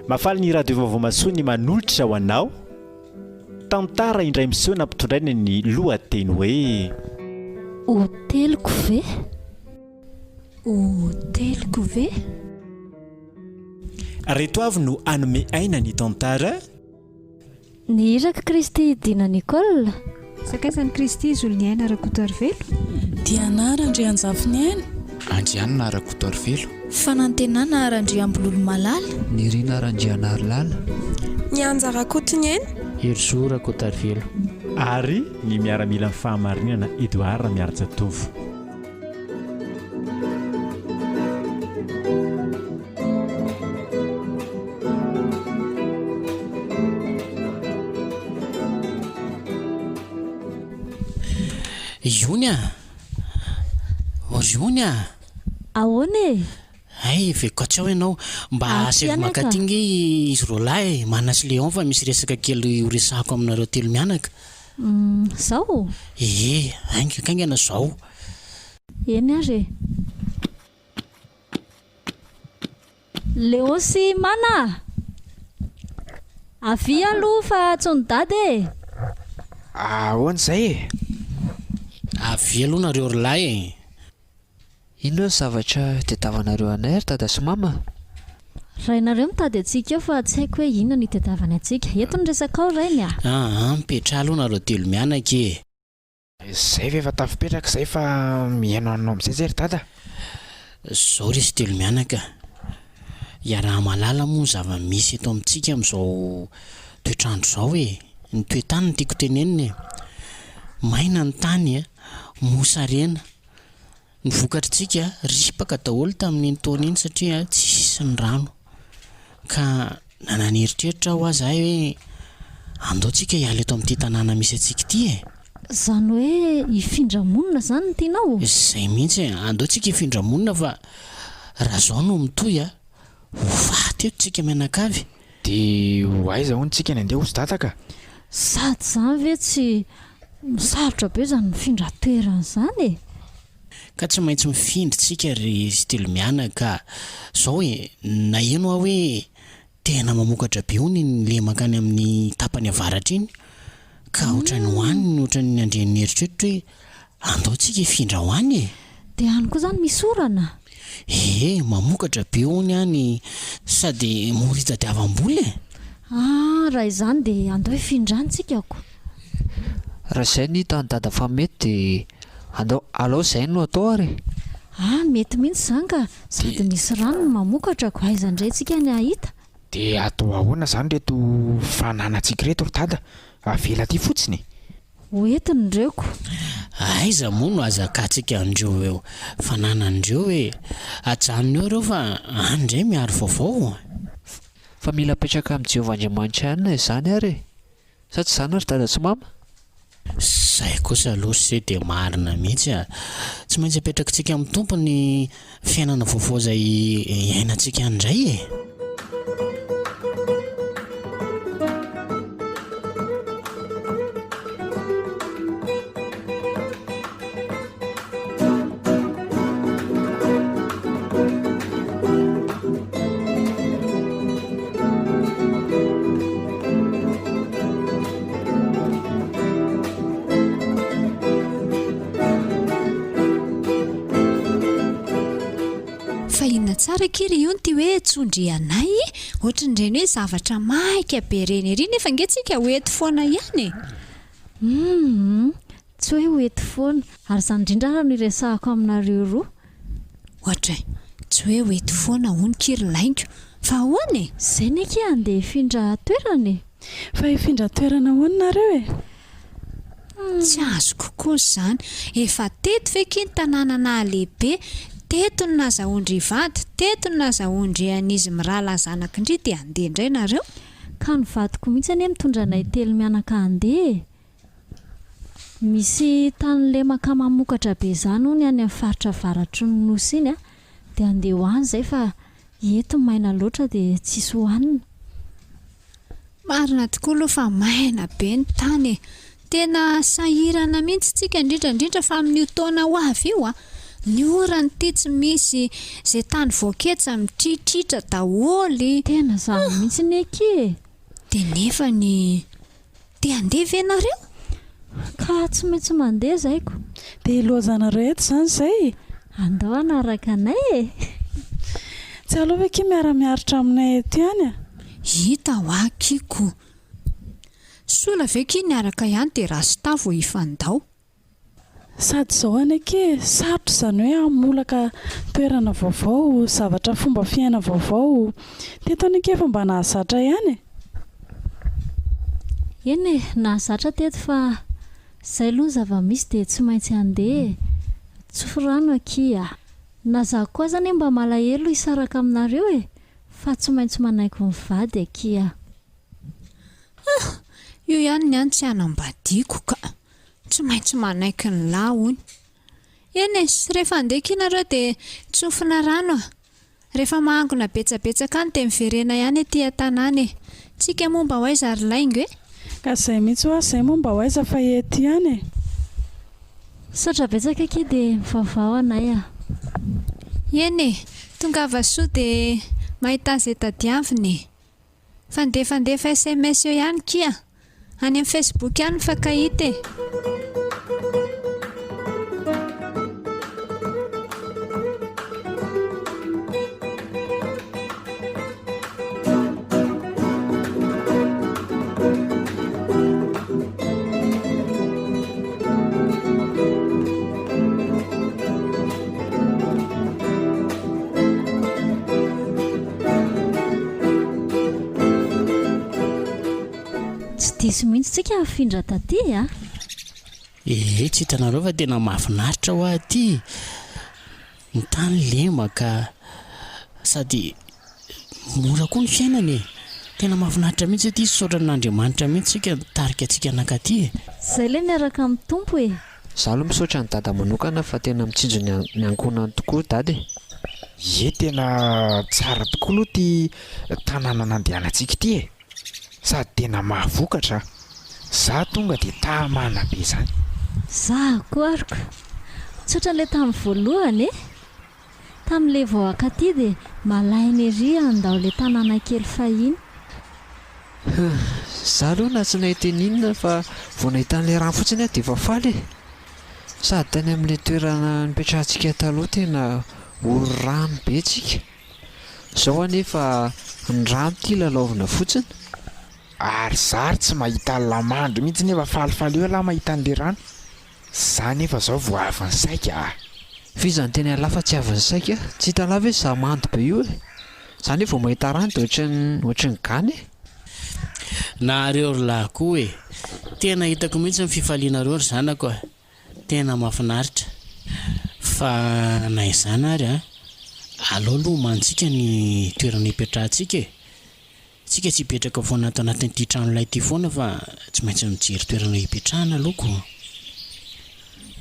Mafaly ny radio vaovao masoa ny manolotra ho anao tantara indray miseho nampitondraina ny lohateny hoe Hôtel Couvé. Hôtel Couvé. Reto avy no anome aina ny tantara. Ny iraka Kristy Dina Nicole. Sakaisan'i Kristy Zolniaina Rakotorvelo. Diana Andrianjavoniaina. Andrianina Rakotorvelo. Fanantenana Arandriambololo Malala. Nirina Randrianarlala. Nyanja Rakotoniaina. Hirzo Rakotorvelo. Ary ny miaramila amin'ny fahamarinana Edouard Miaritsatovo. Jonia. Jonia. Ahoana? Ay, vekotrao ianao mba asevy makatingy izy rolahy Manas Léon fa misy resaka kely horesahako aminareo telo mianaka. Zao? Aingana zao. Eny ary. Léon sy Mana. Avy aloha fa tsony dady. Ahoana izay? Avy aloha nareo rolahy. Ino zavatra tediavanareo anay ry dada sy mama? Rainareo mitady antsika fa tsy haiko hoe inona ny tediavany antsika. Eto ny resaka ao rainy mipetra aloha nareo telo mianaka e. Zay ve efa tafipetraka izay fa mihaino anao amin'izay zay ry dada? Zao resy telo mianaka. Iaraha malala moa zava-misy eto amintsika amin'izao toetrandro zao e. Ny toetany no tiako tenenina e. Maina ny tany mosarena. Ny vokatritsika ripaka daholo tamin'iny taona iny satria tsy sisy ny rano. Ka nananieritreritra aho azahay hoe andaontsika hiala eto amin'ity tanàna misy antsika ity e. Zany hoe hifindramonina zany ny tianao? Izay mihitsy andaontsika hifindramonina fa raha zao no mitoy ho faty eto tsika mianakavy. Dia ho aiza hono tsika ny andeha ho dataka? Sady zany ve tsy misarotra be zany mifindra-toerana zany e. Ka tsy maintsy mifindritsika ry telo mianaka. Zao na eno aho hoe tena mamokatra be hony le makany amin'ny tapany avaratra iny. Ka ohatrany hoaniny ohatrany andren'ny eritreritra hoe andaontsika hifindra ho any e. Dia any koa zany misy orana? Mamokatra be hony any sady mora tadiavam-bola e. Raha izany dia andao hifindransika ako. Raha izay ny tany dada fa mety dia andao alao izay no atao ary. Mety mihitsy zany ka sady misy rano mamokatra ko aiza indray tsika ny ahita. Dia atao ahoana zany reto fananantsika reto ry dada? Avela aty fotsiny. Hoentiny ndreko. Aiza moa no azakatsika andreo eo fananandreo hoe ajanony eo reo fa andray miaro vaovao. Fa mila petraka amin'ny Jehovah Andriamanitra ihany izany ary. Sa tsy izany ry dada sy mama? Zay kosa aloha sy dia marina mihitsy tsy maintsy apetrakatsika amin'ny tompony fiainana vaovao izay iainantsika andray e. Tsara kiry io ty hoe tsondry anay ohatrandreny hoe zavatra maika be reny ery nefa ngentsika hoety foana ihany tsy hoe hoety foana ary zany indrindra raha no iresahako aminareo roa. Ohatra tsy hoe hoety foana hono kiry laingo fa ahoana zay neky andeha hifindra toerana fa hifindra toerana hono nareo tsy azo kokoa zany efa teto feky ny tanàna na lehibe. Teto ny nazahoandry vady, teto ny nazahoandry an'izy mirala zanak'indry dia andeha indray nareo. Ka ny vadiko mihitsy anie mitondra anay telo mianaka andeha. Misy tany lemaka mamokatra be zany hono any amin'ny faritra avaratry ny nosy iny dia andeha hoany zay fa eto maina loatra dia tsisy hoanina. Marina tokoa aloha fa maina be ny tany. Tena sahirana mihitsy tsika indrindra fa amin'io taona ho avy io ny orany ty tsy misy zay tany voaketsa mitritritra daholy. Tena zany mihitsy ny eky de nefa ny te handeha ve nareo? ka tsy maintsy mandeha zaiko. dia loazanareo eto izany izay andao anaraka anay tsy alova ki miara-miaritra aminay eto ihany a. Hita ho akiko sola ve ki niaraka ihany de rasta vo ifandao. Sady izao anake sarotra izany hoe hamolaka toerana vaovao, zavatra fomba fiaina vaovao. Teto anake efa mba nahazatra ihany. eny nahazatra teto fa izay aloha zava-misy dia tsy maintsy handeha tsofirano akia. Na za koa zany mba malahelo hisaraka aminareo fa tsy maintsy manaiko mivady akia. Io ihany ny any tsy anambadiako ka tsy maintsy manaiky ny lahy hony. Eny sy rehefa handeha kinareo de tsofina rano a. Rehefa mahangona betsabetsaka any de miverena ihany ety an-tanàna tsika momba ho aiza ary laingo ka izay mihitsy ho izay moa mba ho aiza fa ety ihany Satra betsaka akia dia mivavao anay a. Eny tonga vasoa de mahita zay tadiaviny. Fandefa SMS eo ihany kia. Any amin'ny Facebook ihany fakahita Diso mihitsy tsika afindra taty a. Tsy hitanareo fa tena mahafinaritra ho aty. Ny tany lemaka sady mora koa ny fiainana tena mahafinaritra mihitsy aty saotra n'Andriamanitra mihitsy tsika nitarika antsika anakaty Izay le miaraka amin'ny tompo Zaho aloha misaotra ny dada manokana fa tena mitsinjo ny ankonany tokoa dady. Tena tsara tokoa aloha ty tanàna nandehanantsika ity sady tena mahavokatra. Za tonga de tamana be zany. Za koa ariko. Tsotra le tamin'ny voalohany tamin'le vao akaty dia malainy ery andao le tanàna kely fahiny. Zaho aloha na tsy nahita ninona fa vao nahita an'ilay rano fotsiny dia efa faly sady tany amin'ilay toerana nipetrahantsika taloha tena orano be tsika. Izao anefa ny rano ty lalaovina fotsiny. Ary zary tsy mahita lamandro mihitsy nefa falifaly eo lahy mahita an'le rano. Za nefa zao vao avy ny saika. Fizany tena lafa tsy avy ny saika. Tsy hita lava hoe za mando be io Zany vao mahita rano dia ohatran'ny gany nareo lahy koa tena hitako mihitsy ny fifalianareo ry zanako tena mahafinaritra fa na izany ary aleo aloha mantsika ny toerana hipetrahantsika tsika tsy hipetraka foana anatin'ity tranolay ity foana fa tsy maintsy mijery toerana hipetrahana aloako.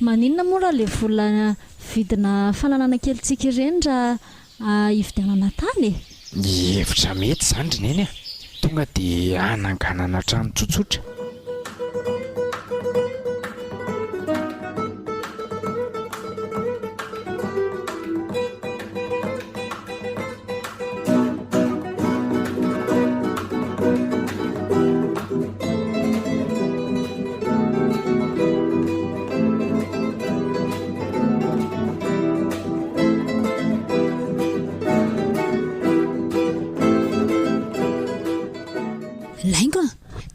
Maninona moa raha le vola vidina fananana kelitsika ireny raha hividianana tany Hevitra mety zany ry neny tonga de ananganana trano tsotsotra. Laingo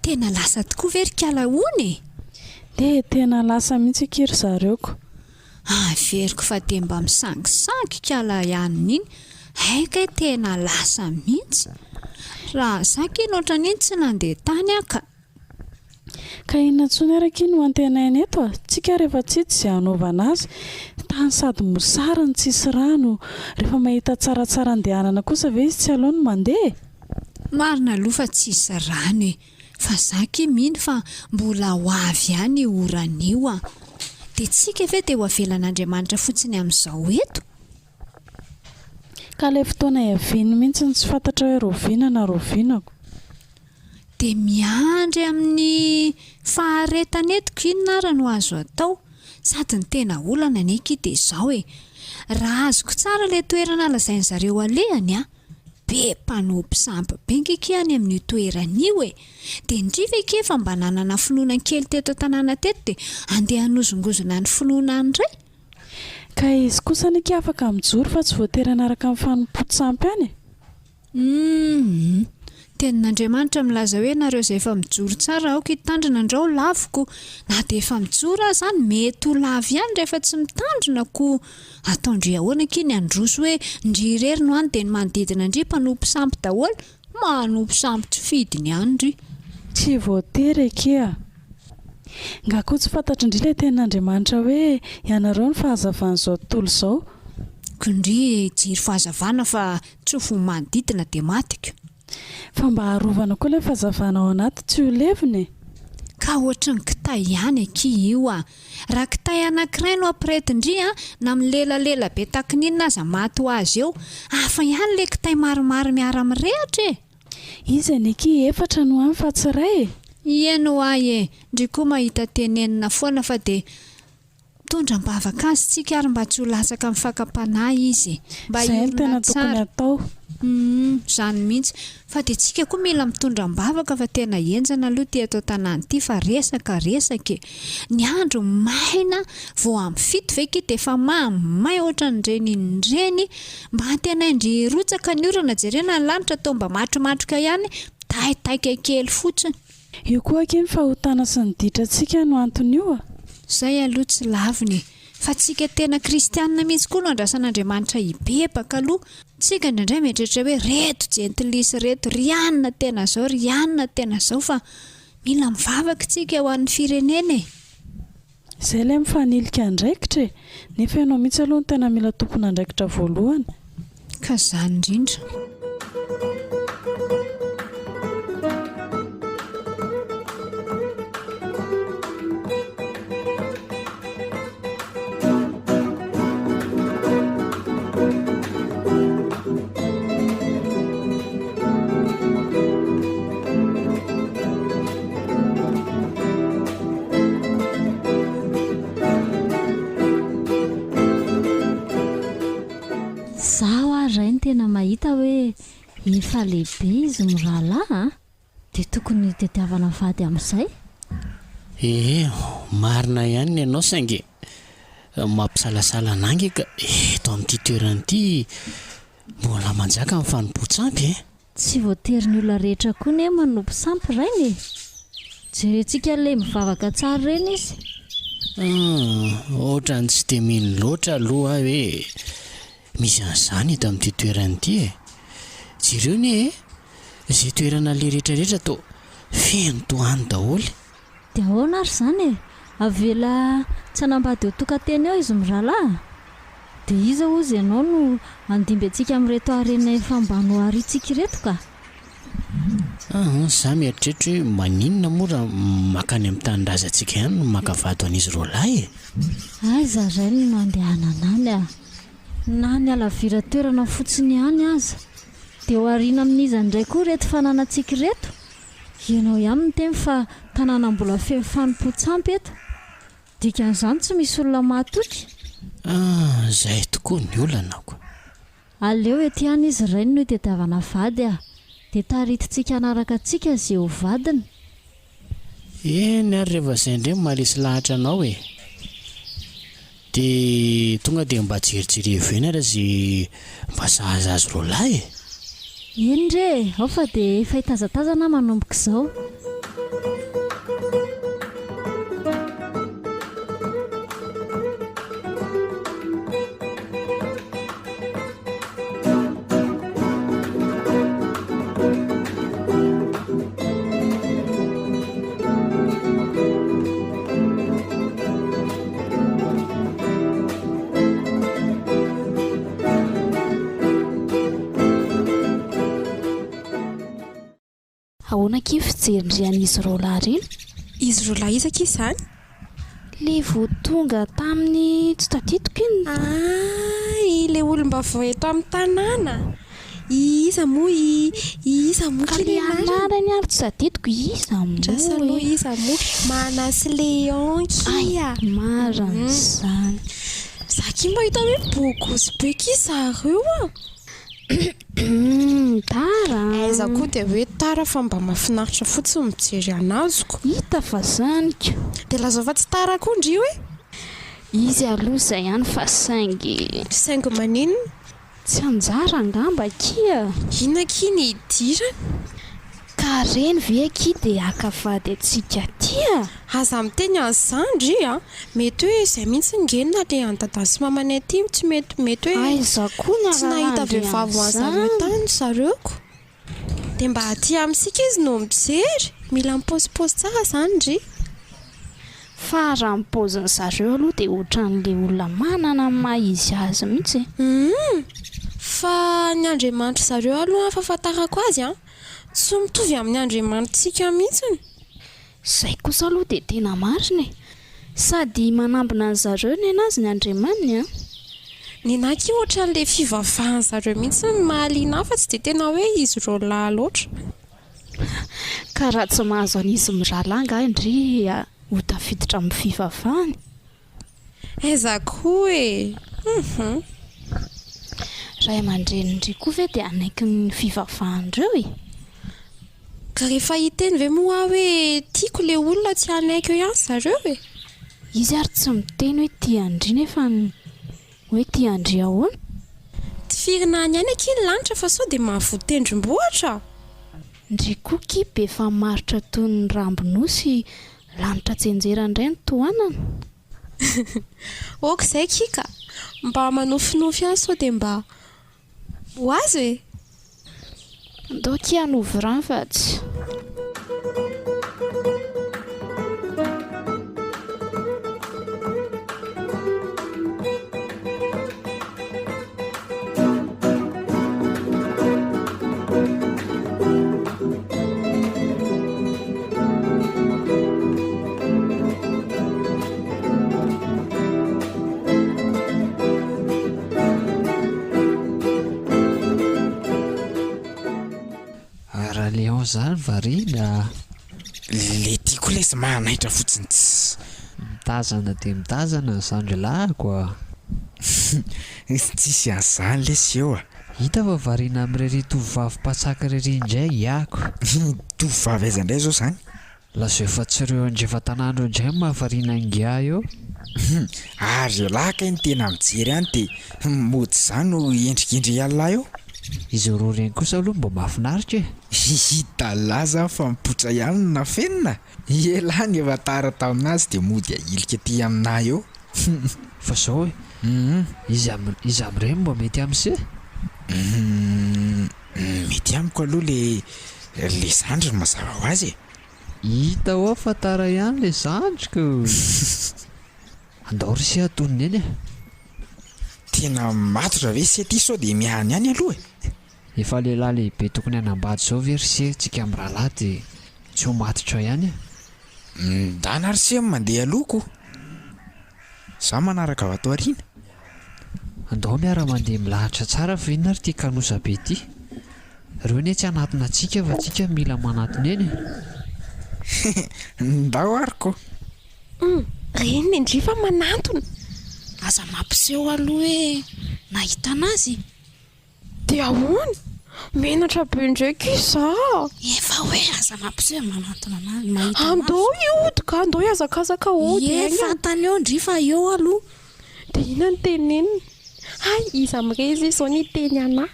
tena lasa tokoa very kala hony dia tena lasa mihitsy akiry zareoko. Veriko fa de mba misangisangy kala ihany iny haika tena lasa mihitsy raha saky notra niny tsy nandeha tany aka. Ka inona tsony araka no antenaina eto tsika rehefa tsy izay hanaovana azy tany sady mosara ny tsisy rano rehefa mahita tsaratsara andehanana kosa ve izy tsy aleo no mandeha. Marina aloha fa tsisy rano fa zaky mino fa mbola ho avy ihany oran'io dia tsika ve dia ho avelan'Andriamanitra fotsiny amin'izao eto. Ka ilay fotoana hiaviany mihitsy ny tsy fantatra hoe roviana na rovianako. Dia miandry amin'ny faharetana etiko inona ary no azo atao sady ny tena olana neky dia izao raha azoko tsara ilay toerana lazainy zareo alehany be mpanompisampy benkiki any amin'io toeran'io dia indriva ekefa mba nanana finoana kely teto tanàna teto dia andeha hanozongozona ny finoana andray ka izy kosa nyky afaka mijoro fa tsy voaterana araka amin'ny fanompo-tsampy any tenin'Andriamanitra milaza hoe nareo izay efa mijoro tsara aoka hitandrina andrao lavoko na dia efa mijoro azy izany mety ho lavo ihany rehefa tsy mitandrina ko ataondry ahoana ky ny androso hoe ndry rery no any dia ny manodidina ndry mpanompo sampy daholo manompo sampy tsy fidiny ihany ry tsy voatery ekea nga koa tsy fantatra indry ilay tenin'Andriamanitra hoe ianareo ny fahazavan'izao tontolo izao kondry jiry fahazavana fa tsy ho manodidina dia matika fa mba harovana koa ilay fahazavana ao anaty tsy ho leviny ka ohatra ny kitay ihany aky io raha kitay anankiray no ampiretindry na milelalela be takininina aza maty ho azy eo hafa ihany ilay kitay maromaro miara mirehatra izy aneky efatra no amin'ny fa tsy ray ieno ndry koa mahita tenenina foana fa dia tondram-bavaka azy tsika ary mba tsy ho lasaka amin'ny fakam-panahy izy mba izay tena tokony atao izany mihitsy fa dia tsika koa mila mitondram-bavaka fa tena enjana aloha ty atao tanàny ity fa resaka ny andro maina vao amin'ny fito veky dia efa mamay ohatra ny renindreny mba tena indry rotsaka ny orana jerena ny lanitra tao mba matromatroka ihany taitaika kely fotsiny io koa keny fahotana sy ny ditratsika no antony io izay aloha tsy laviny fa tsika tena kristianina mihitsy koa no andrasan'Andriamanitra hibebaka aloha tsika indraindray mieritreritra hoe reto jentilisa reto rianina tena zao fa mila mivavaka tsika ho an'ny firenena izay ilay mifanilika andraikitra nefa ianao mihitsy aloha ny tena mila tompona andraikitra voalohany ka izany indrindra tena mahita hoe efa lehibe izy mirahalahy dia tokony tetiavana vady amin'izay marina ihany ianao saingy mampisalasala anangy ka eto amin'ity toerana ity mbola manjaka amin'ny fanompo-tsampy tsy voatery ny olona rehetra koa ny manompo sampy rainy jerentsika ilay mivavaka tsara reny izy ohatrany tsy dia mino loatra aloha hoe misy an'izany eto amin'ity toerana ity jireo ny izay toerana le rehetrarehetra to feno toany daholo dia ahoana ary izany avela tsy hanambady eo tokanteny eo izy mirahalahy dia iza ozy ianao no andimby antsika amin'ireto harena efa mbano aritsika ireto ka za mieritreritra hoe maninona moa raha makany amin'ny tanindrazantsika ihany no makavato an'izy roalahy aiza rainy no andehanana any na ny alavira toerana fotsiny ihany aza dia ho ariana amin'izy indray koa reto fananantsika reto ianao ihany ny teny fa tanàna mbola feno fanompo-tsampy eto dikan'izany tsy misy olona mahatoky izay tokoa ny olanako aleo ety ihany izy rainy no hitadiavana vady dia taritintsika hanaraka antsika izay ho vadiny eny ary rehefa izay indray malisy lahatra anao dia tonga dia mba jerijerevenara izay mba sahaza azy roalahy eny ndre ao fa dia efa hitazatazana manomboka izao ahoana ky fijerindrian'izy roalahy reny izy roalahy izaka izany le vo tonga tamin'ny tsy tadidiko iny ilay olomba vao eto amin'ny tanàna iza moa iza moa anarany ary tsy zadetiko iza moa iza moa Manas Léon kia marina zany Zaki mba hita hoe bokosy be ki zareo a tara aiza koa dia hoe tara fa mba mahafinaritra fotsiny mijery anazoko hita fa zanyko dia lazao fa tsy tara koa ndry hoe izy aloha izay ihany fa saingy maninona tsy anjara angamba kia inona kia ny idirany ka reny ve ki dia akavady atsika tia aza miteny an'izandry a mety hoe izay mihitsy ngenina le an-dadan'ny sy mamanay aty tsy mety hoe aiza koa tsy nahita vehivavy ho an'zareo tany zareoko dia mba aty amintsika izy no mijery mila mipaozipaozy tsara zany ndry fa raha mipoziny zareo aloha dia ohatran'le olona manana maha izy azy mihitsy fa ny Andriamanitra zareo aloha fahafantarako azy a tsy mitovy amin'ny Andriamanitsika mihitsiny izay kosa aloha dia tena marina sady manambina ny zareo ny anazy ny Andriamanina ny naky ohatran'le fivavahany zareo mihitsy ny mahaliana fa tsy dia tena hoe izy roalahy loatra ka raha tsy mahazo an'izy miralanga ndry ho tafiditra amin'ny fivavahany aiza koa e ray aman-dreny ndry koa ve dia anaiky ny fivavahandreo ka rehefa hiteny ve moa hoe tiako le olona tsy anaiky eo ihany zareo izy ary tsy miteny hoe tiandry nefa hoe tiandry ahoana tifirina ny aina ny lanitra fa sao dia mahavoatendrombohatra ndry koa kibe efa maritra toy ny rambinosy lanitra tsenjerandray ny tohanana okizay kika mba manofinofy ihany sao dia mba ho azy ndao kia hanovy rano fa tsy Léon zany variana le tiako lesy mahanaitra fotsiny tsy mitazana dia mitazana ny sandrylahiko tsisy an'izany lesy eo hita fa variana amin'ireny tovovavy mpatsaka irery indray iako tovovavy aiza indray zao zany lazao efa tsy ireo andrefa tanandro indray mahavariana angia eo ary lahaka ny tena mijery any dia mody zany no endrikendry alina eo izy roa reny kosa aloha mba mahafinaritra hita laza fa mipotra ihany na fenina elany efa tara taminazy dia mody ahilika ty aminahy eo fa zao hoe izy amin'ireny mba mety amin'se mety amiko aloha le zandry no mazava ho azy hita ho fa tara ihany le zandriko andao ry sy atoniny eny tena matotra ve sy aty sao dia mihany ihany aloha efa lehilahy lehibe tokony hanambady zao ve ry sy tsika amin'ny rahalahy dia tsy ho matotra ihany ndana ry sy mandeha alohako za manaraka avy ato ariana andao miara-mandeha milahatra tsara fa inona ry tia kanosa be ty ireo ny tsy hanatona antsika fa tsika mila manatona eny ndao ariko reny ny ndry fa manatona aza mampiseho aloha hoe nahita anazy dia ahoana menatra be ndraiky iza efa hoe aza mampiseho manatona anazy mahita andao iodika andao iazakazaka ody fantany eo ndry fa eo aloha dia ina ny tenenina ay iza mirezy izao ny teny anahy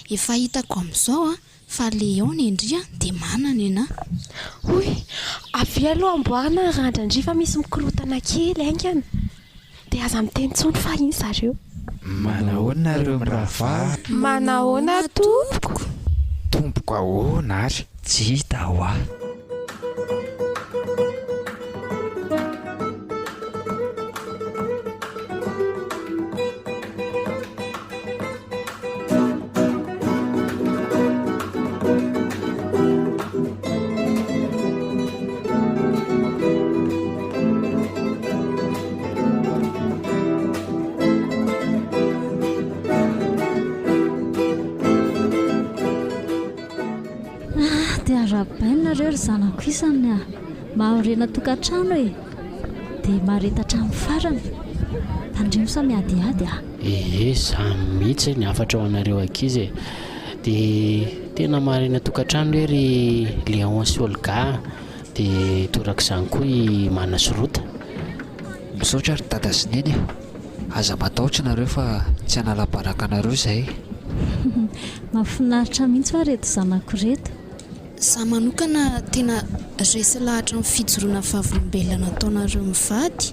efa hitako amin'izao fa Léon indri dia manana ena hoy avy aloha amboarina randra ndry fa misy mikorotana kely aingana dia aza miteny tsony fa iny zareo manahoana ireo mirava manahoana tompoko ahoana ary tsy hita ho aho nareo ry zanako isany a maorena tokantrano e dia maharetatra amin'ny farany tandremo sa miadiady a za mihitsy ny afatra ho anareo ankizy dia tena maharena tokantrano ery Léon sy Olga dia torak'izany koa i Manasorota. Misaotra ry dada sy neny, aza matahotra nareo fa tsy hanala-baraka anareo izay. mahafinaritra mihitsy hoa reto zanako reto. Za manokana tena resy lahatra ny fijoroana fahavolombelona nataonareo mivady.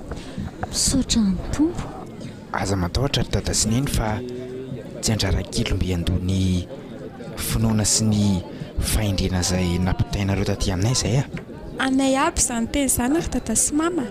Misaotra ny tompo. Aza matahotra ry dada sy neny fa tsy andrarakilomby andony finoana sy ny faindrena izay nampitainareo taty aminay izay a. Anay aby izany teny izany ry dada sy mama.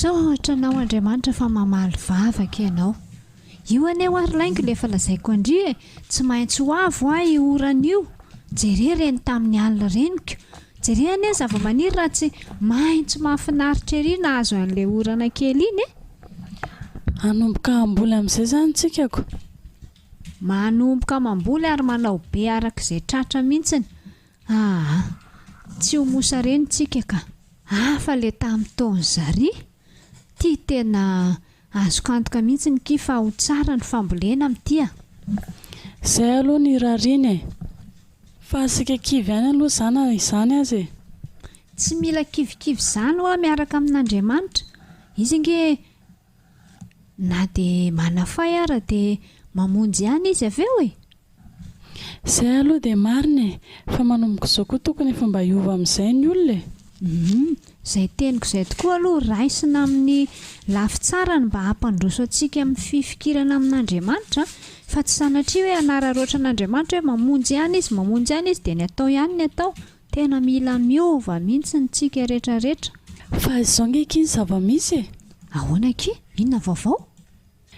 Ohatranao Andriamanitra fa mamaly vavaka ianao. Io ane ho ary laingo lefa lazaiko andry tsy maintsy ho avo io oran'io. Jereo reny tamin'ny alina reniko. Jereo ane zava-maniry raha tsy maintsy mahafinaritra ery nahazo an'ilay orana kely iny e. Hanomboka amboly amin'izay zany tsikako. Manomboka mamboly ary manao be arak'izay tratra mihitsiny. Tsy ho mosa reny tsikaka. Fa le tamin'ny taon'ny zary. Ty tena azo kantoka mihitsy ny kifa ho tsara ny fambolena amin'tia. Izay aloha ny rariny e. Fa asika kivy ihany aloha zana izany azy e. Tsy mila kivikivy izany hoa miaraka amin'Andriamanitra. Izy nge na dia manafay ara dia mamonjy ihany izy aveo e. Izay aloha dia marina e. Fa manomboka izao koa tokony efa mba hiova amin'izay ny olona e. Izay teniko izay tokoa aloha raisina amin'ny lafitsarany mba hampandroso antsika amin'ny fifikirana amin'Andriamanitra fa tsy sanatria hoe hanararoatra an'Andriamanitra hoe mamonjy ihany izy dia ny atao ihany ny atao. Tena mila miova mihitsy ny tsika rehetrarehetra. Fa izao ngeky iny zava-misy e. Ahoana ki? Inona vaovao?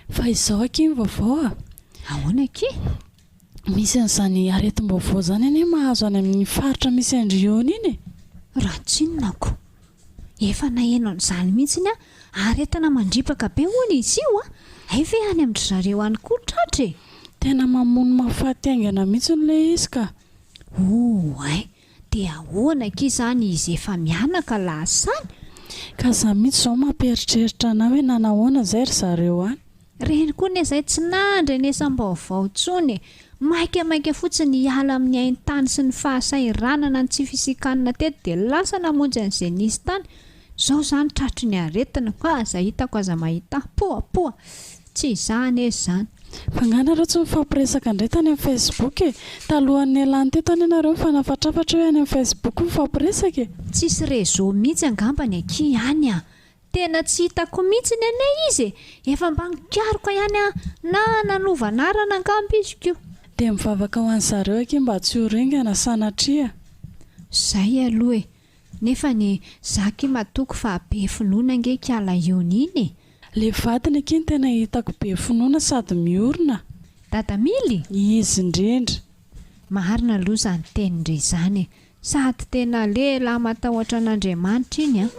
Fa izao aky ny vaovao a. Ahoana ki? Misy an'izany aretim-baovao zany ane mahazo any amin'ny faritra misy Andriona iny e. Raha tsinonako. Efa naheno an'izany mihitsiny aretina mandripaka be hono izy io ve any amin'ny zareo any koa tratra e. Tena mamono mahafaty aingana mihitsy n'ilay izy ka. Dia ahoana ki izany izy efa mianaka lasany. Ka za mihitsy izao mampieritreritra anao hoe nanahoana izay ry zareo any. Reny koa ny izay tsy nandry nesam-baovao intsony. Maika fotsiny hiala amin'ny haintany sy ny fahasairanana ny tsy fisikanina teto dia lasa namonjy an'izay nisy tany. Izao izany tratry ny aretina koa aza hitako aza mahita poa. Tsy izany e izany. Fa nganareo tsy mifampiresaka indray tany amin'ny Facebook e. Talohan'ny alany teto any ianareo mifanafatrafatra hoe any amin'ny Facebook mifampiresaka e. Tsisy réseau mihitsy angambany aky ihany Tena tsy hitako mihitsy ny anay izy e. Efa mba nikaroko ihany na nanovanarana angamba izy kio. Dia mivavaka ho an'zareo aky mba tsy ho rengana sanatria. Zay aloha e. Nefa ny zaky matoko fa be finoana nge kiala ioniny. Le vadiny aky tena hitako be finoana sady miorina. Dada Mily? Izy indrindra. Marina aloha izany tenindre izany e. Sady tena lehilahy matahotra an'Andriamanitra iny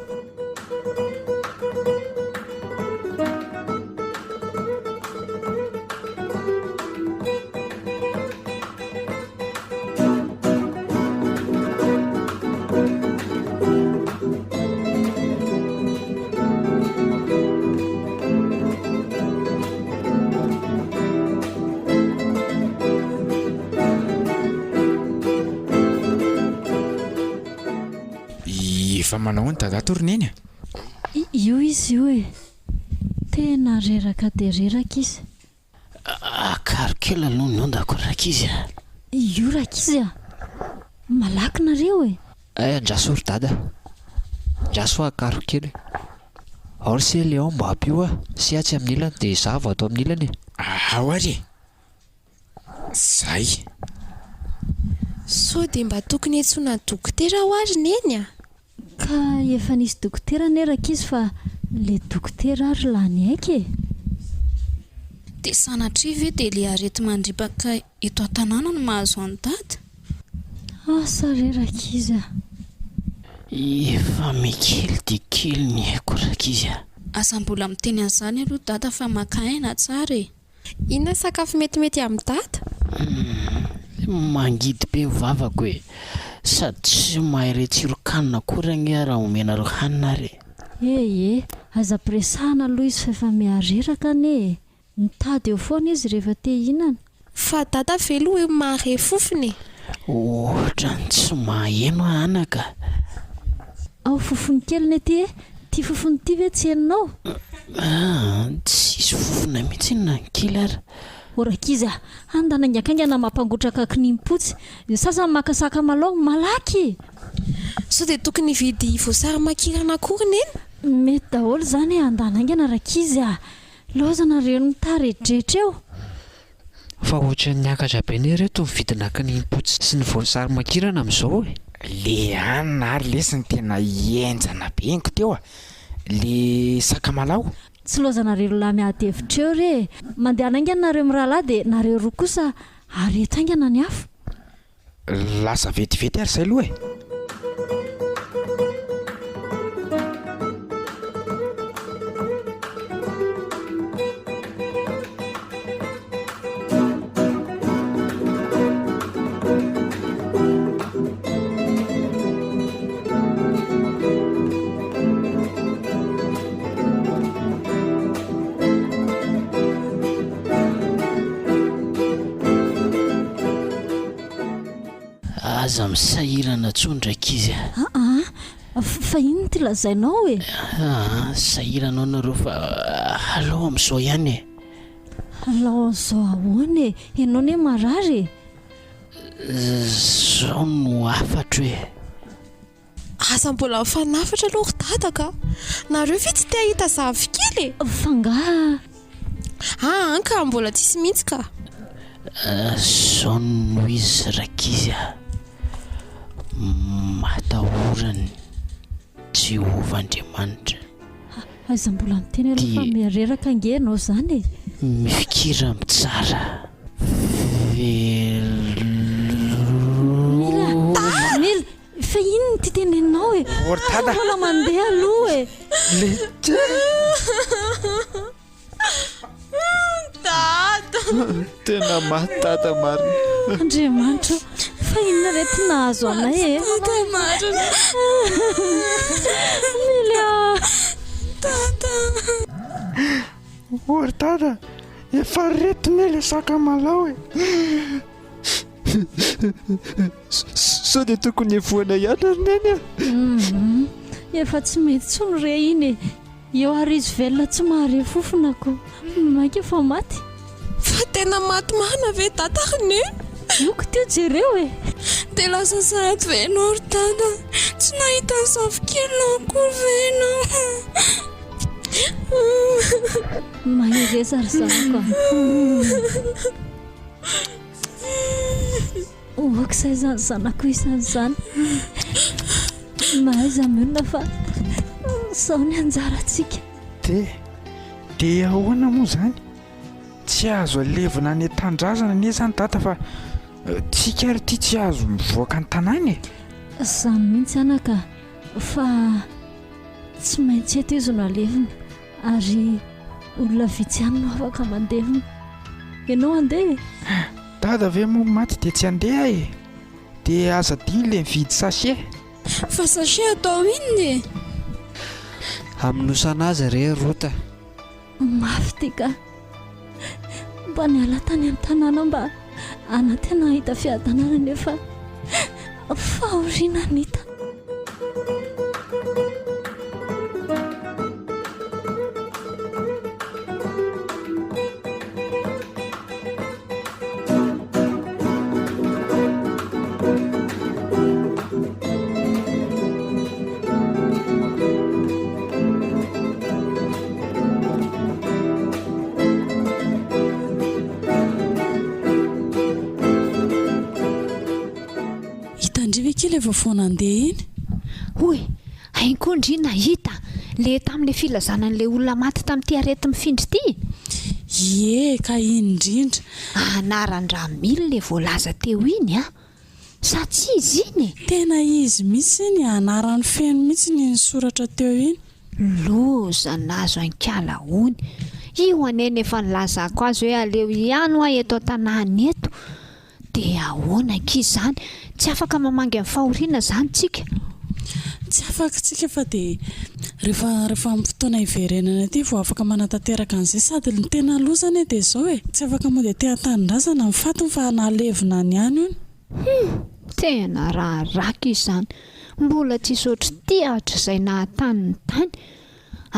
Efa manao ny dada torineny io izy io e. Tena reraka dia reraka izy. Karokely aloha ny ondako raka izy Io raka izy malaky nareo e. Andraso ry dada. Andraso karokely. Ary se Léon mba apio sy atsy amin'ny ilany dia za vao atao amin'ny ilany. Ao ary zay. So dia mba tokony etsona dokotera ho ary neny ka efa nisy dokotera neraka izy fa le dokotera ary lany aiky e. Dia sanatria ve dia le arety mandripaka eto an-tanàna no mahazo any dada? Asa reraka izy a. Efa mikely dia kely ny haiko raka izy a. Asa mbola miteny an'izany aloha dada fa makaina tsara e. Inona sakafo metimety amin'ny dada? Mangidy be mivavako e. Sady tsy mahay retsirokanina korany raha omenareo hanina re. Aza presahana aloha izy fa efa miareraka ane. Mitady eo foana izy rehefa te hihinana. Fa dada velo hoe mahare fofony. Ohatra ny tsy maheno anaka. Ao fofony kely ny ety e. Ty fofony ty ve tsy heninao? Tsisy fofona mihitsy na kely ary. Orakizy a, andanangakaingana mampangotraka kinimpotsy. Ny sasany makasaka malao malaky. So dia tokony vidy voasary makirana akory neny? Mety daholo zany andanaingana rakizy a. Lozana reo ny taredratra eo. Fa ohatra ny akatra be ny reto vidina kinimpotsy sy ny voasary makirana amin'izao e. Le anina ary lesiny tena enjana be enko teo a. Le sakamalao. Tsy lozanareo lahy miady hevitra eo re. Mandeha naingana nareo mirahalahy dia nareo roa kosa areto aingana ny afo. Lasa vetivety ary zay aloha e. Aza misahirana tsondraka izy a. Fa ino ty lazainao e? Sahiranao nareo fa alao amin'izao ihany e. Alao amin'izao ahoana e? Ianao ne marary e? Zao no afatra hoe. Asa mbola mifanafatra aloha dada ka. Nareo ve tsy te hahita zavikely? Fanga. Anka mbola tsisy mihitsy ka. Zao no izy rakizy a. Matahorany Jehovah-Andriamanitra. Aiza mbola miteny aloha fa miareraka ange ianao zany e. Mifikira mitsara. Mila, fa ino ty teneninao e? Ortada. Mbola mandeha aloha e. Dada. Tena matata marina. Andriamanitra, fa inona re ty nahazo anay e? Mila. Ortada. Efa retiny le sakamalao e. Sao dia tokony evoana ihany ary neny a. Efa tsy mety tsony re iny e. Eo ary izy velona tsy mahare fofonako. Maika fa maty. Fa tena maty mahana ve dada ne? Ioko teo jereo e. Dia lasa sahady venao ry dada. Tsy nahita ny zavikely akory venao. Mahireza ry zanako. Okizay zany zanako isan'izany. Mahaiza monina fa sao ny anjarantsika. Dia ahoana moa zany? Tsy azo alevina ny tanindrazana ne zany data fa tsika ary ty tsy azo mivoaka ny tanàna e. Zany mihitsy anaka fa tsy maintsy eto izy no alevina ary olona vitsy ihany no afaka mandevina. Ianao andeha? Dada ve moa maty dia tsy andeha e. Dia aza dia le mividy sachet. Fa sachet atao inona e? Aminosana azy re rota. Mafy ty ka. Mba niala tany amin'ny tanàna mba anatena hita fiadanana nefa fahoriana nita. Kely efa foana andeha iny. Oy, ainkondry nahita le tamin'le filazanan'le olona maty tamin'ity arety mifindry ity ie ka indrindra anaran-dramily le voalaza teo iny a sa tsy izy iny tena izy mihitsy ny anaran'ny feno mihitsy ny soratra teo iny loza nazo ankala hony io aneny efa nilazako azy hoe aleo ihany a eto an-tanàny eto dia ahoana ankizy izany tsy afaka mamangy amin'ny fahoriana zany tsika tsy afakatsika fa dia rehefa amin'ny fotoana iverenana ity vao afaka manatanteraka an'izay sady ny tena lozany dia izao tsy afaka moa dia te-tanindrazana ny fatony fa nalevina ny any ony tena raharaka izany mbola tsy sotry tiahatra izay nahataniny tany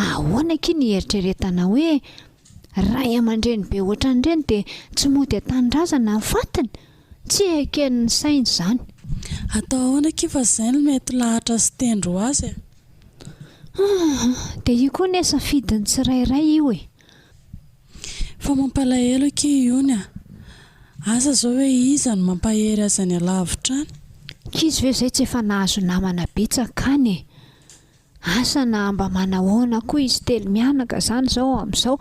ahoana ky ny eritreretana hoe ray aman-dreny be ohatran'ireny dia tsy mody an-tanindrazana ny fatiny tsy haken'ny sainy izany atao ahoana ky fa izay no mety lahatra sy tendro azy dia io koa ny safidiny tsirairay io fa mampalahelo ky iony asa zao hoe iza no mampahery azy ny alavitra any kizy ve izay tsy efa nahazo namana betsaka any asa na mba manahoana koa izy telo mianaka izany zao amin'izao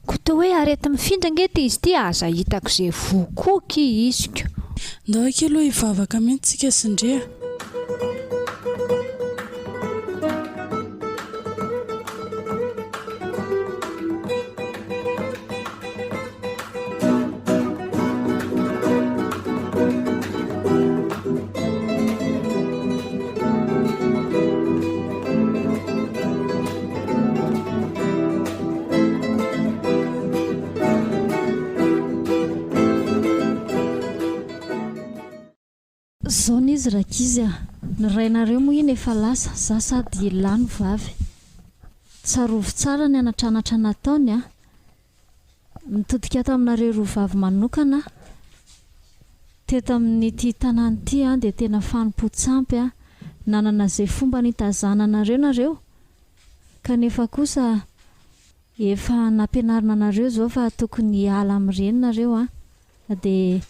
ko toa hoe arety mifindra ngety izy ity aza hitako izay vokoky iziko ndao ake aloha hivavaka mihitsy tsika sindria zao n izy rakizy ny rainareo moa iny efa lasa za sady lany vavy tsarovy tsara ny anatranatra nataony mitodika ato aminareo rovavy manokana teto amin'n'ity tanànyity dia tena fanimpotsampy nanana izay fomba nitazananareo nareo kanefa kosa efa nampianarina anareo zao fa tokony ala amin'ireny nareo dia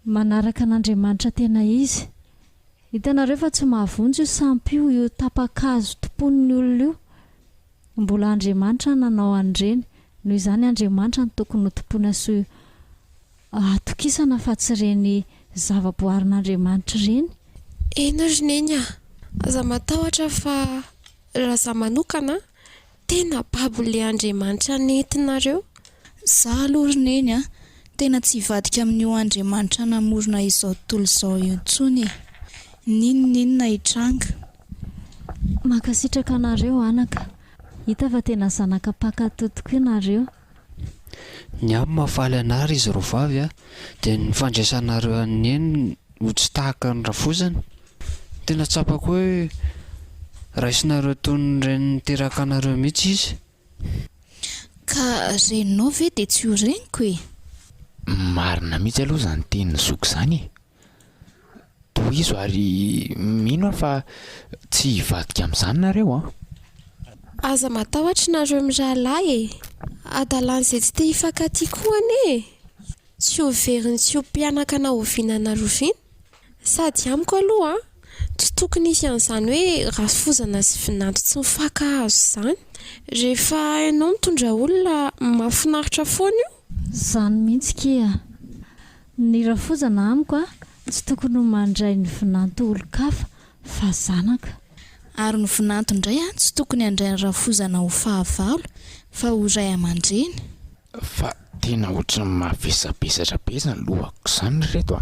manaraka an'Andriamanitra tena izy hitanareo fa tsy mahavonjy io sampy io tapakazo tompon'ny olona io mbola Andriamanitra nanao an'ireny noho izany Andriamanitra ny tokony tompoana sy atokisana fa tsy ireny zavaboarin'Andriamanitra ireny ena ry neny aza matahotra fa raha za manokana tena babole Andriamanitra nentinareo za aloha ry neny tena tsy hivadika amin'io Andriamanitra namorona izao tontolo izao intsony ninona hitranga makasitraka anareo anaka hita fa tena zanaka mpakato tokoa ianareo ny amin'ny mahafaly anary izy rovavy dia ny fandraisanareo any eny ho tsy tahaka ny rafozana tena tsapako hoe raisinareo tony ireny niteraka anareo mihitsy izy ka reninao ve dia tsy ho reniko marina mihitsy aloha izany teny zoko izany toa izy ary mino fa tsy hivadika amin'izany nareo aza matahotra nareo mirahalahy adalan'izay tsy te hifankaty koa ane tsy ho veriny tsy ho mpianaka na hovinana roviana sady amiko aloha tsy tokony isy an'izany hoe rafozana sy vinanto tsy mifankahazo izany rehefa hainao mitondra olona mahafinaritra foana io zany mihitsy kia ny rafozana amiko tsy tokony mandray ny vinanto olo-kafa fa zanaka ary ny vinanto indray tsy tokony handray ny rafozana ho fahavalo fa ho ray aman-dreny fa tena ohatry ny mavesabesatra be izany lohako izany reto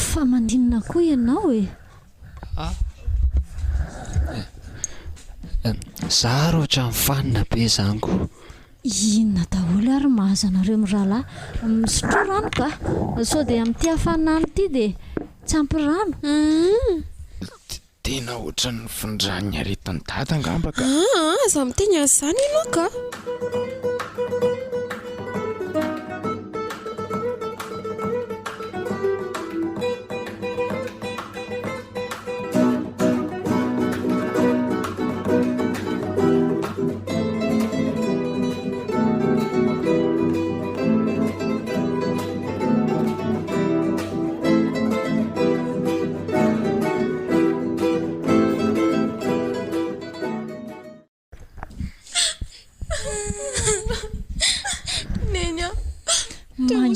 fa mandinina koa ianao za ro ohatra mifanina be zango inona daholo ary mahazo anareo mirahalahy misotro rano ka sao dia amin'ity hafanany ity dia tsy ampy rano tena ohatra ny findrany aretiny dada angamba ka aza miteny an'izany ianao ka